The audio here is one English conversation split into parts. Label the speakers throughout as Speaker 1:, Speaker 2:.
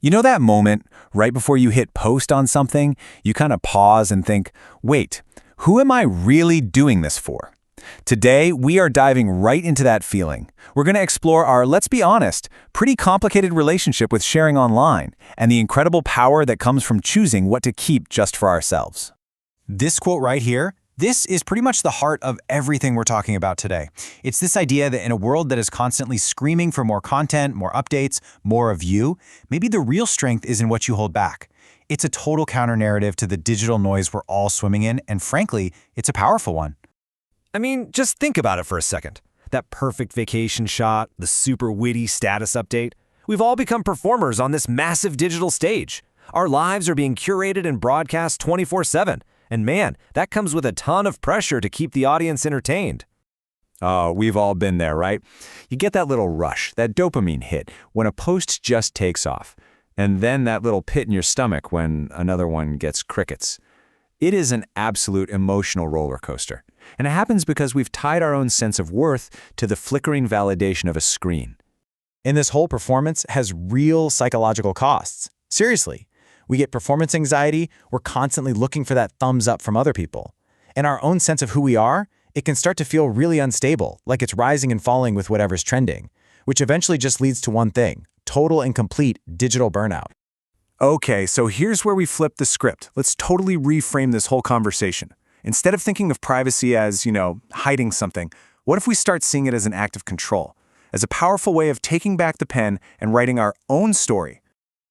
Speaker 1: You know that moment right before you hit post on something, you kind of pause and think, wait, who am I really doing this for? Today, we are diving right into that feeling. We're going to explore our, let's be honest, pretty complicated relationship with sharing online and the incredible power that comes from choosing what to keep just for ourselves.
Speaker 2: This quote right here, this is pretty much the heart of everything we're talking about today. It's this idea that in a world that is constantly screaming for more content, more updates, more of you, maybe the real strength is in what you hold back. It's a total counter-narrative to the digital noise we're all swimming in, and frankly, it's a powerful one.
Speaker 3: I mean, just think about it for a second. That perfect vacation shot, the super witty status update. We've all become performers on this massive digital stage. Our lives are being curated and broadcast 24/7. And man, that comes with a ton of pressure to keep the audience entertained.
Speaker 1: Oh, we've all been there, right? You get that little rush, that dopamine hit, when a post just takes off. And then that little pit in your stomach when another one gets crickets. It is an absolute emotional roller coaster. And it happens because we've tied our own sense of worth to the flickering validation of a screen.
Speaker 2: And this whole performance has real psychological costs. Seriously. We get performance anxiety, we're constantly looking for that thumbs up from other people. And our own sense of who we are, it can start to feel really unstable, like it's rising and falling with whatever's trending, which eventually just leads to one thing: total and complete digital burnout.
Speaker 1: Okay, so here's where we flip the script. Let's totally reframe this whole conversation. Instead of thinking of privacy as, hiding something, what if we start seeing it as an act of control, as a powerful way of taking back the pen and writing our own story?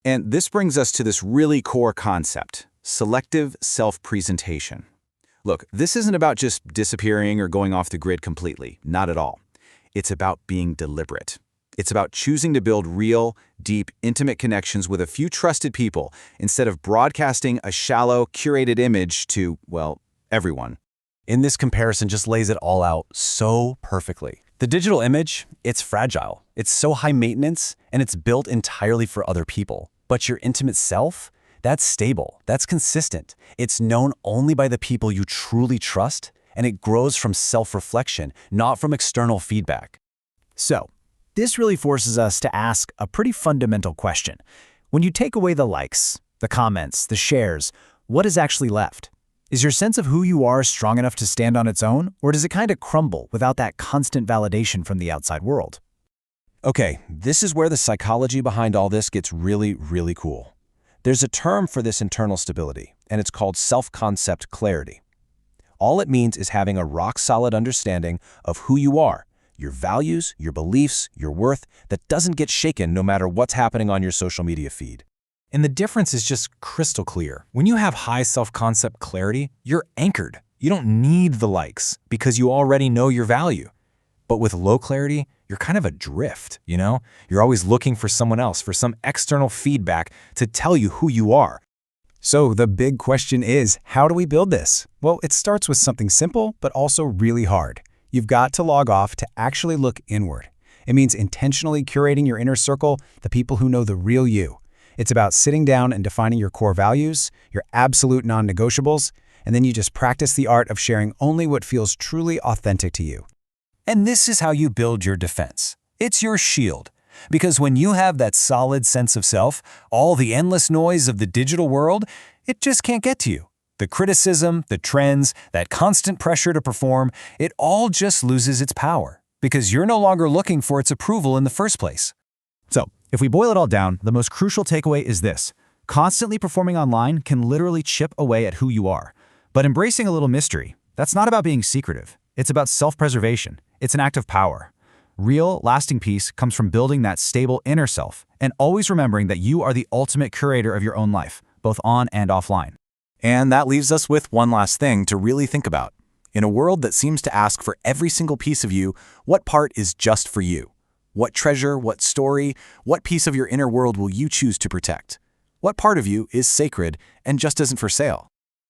Speaker 4: And this brings us to this really core concept, selective self-presentation. Look, this isn't about just disappearing or going off the grid completely, not at all. It's about being deliberate. It's about choosing to build real, deep, intimate connections with a few trusted people instead of broadcasting a shallow, curated image to, well, everyone.
Speaker 2: And this comparison just lays it all out so perfectly. The digital image, it's fragile. It's so high maintenance, and it's built entirely for other people. But your intimate self, that's stable, that's consistent. It's known only by the people you truly trust, and it grows from self-reflection, not from external feedback. So, this really forces us to ask a pretty fundamental question. When you take away the likes, the comments, the shares, what is actually left? Is your sense of who you are strong enough to stand on its own, or does it kind of crumble without that constant validation from the outside world?
Speaker 4: Okay, this is where the psychology behind all this gets really, really cool. There's a term for this internal stability, and it's called self-concept clarity. All it means is having a rock-solid understanding of who you are, your values, your beliefs, your worth, that doesn't get shaken no matter what's happening on your social media feed.
Speaker 2: And the difference is just crystal clear. When you have high self-concept clarity, you're anchored. You don't need the likes because you already know your value. But with low clarity, you're kind of adrift, You're always looking for someone else, for some external feedback to tell you who you are. So the big question is, how do we build this? Well, it starts with something simple, but also really hard. You've got to log off to actually look inward. It means intentionally curating your inner circle, the people who know the real you. It's about sitting down and defining your core values, your absolute non-negotiables, and then you just practice the art of sharing only what feels truly authentic to you.
Speaker 3: And this is how you build your defense. It's your shield. Because when you have that solid sense of self, all the endless noise of the digital world, it just can't get to you. The criticism, the trends, that constant pressure to perform, it all just loses its power. Because you're no longer looking for its approval in the first place.
Speaker 2: So, if we boil it all down, the most crucial takeaway is this. Constantly performing online can literally chip away at who you are. But embracing a little mystery, that's not about being secretive. It's about self-preservation. It's an act of power. Real, lasting peace comes from building that stable inner self and always remembering that you are the ultimate curator of your own life, both on and offline.
Speaker 1: And that leaves us with one last thing to really think about. In a world that seems to ask for every single piece of you, what part is just for you? What treasure, what story, what piece of your inner world will you choose to protect? What part of you is sacred and just isn't for sale?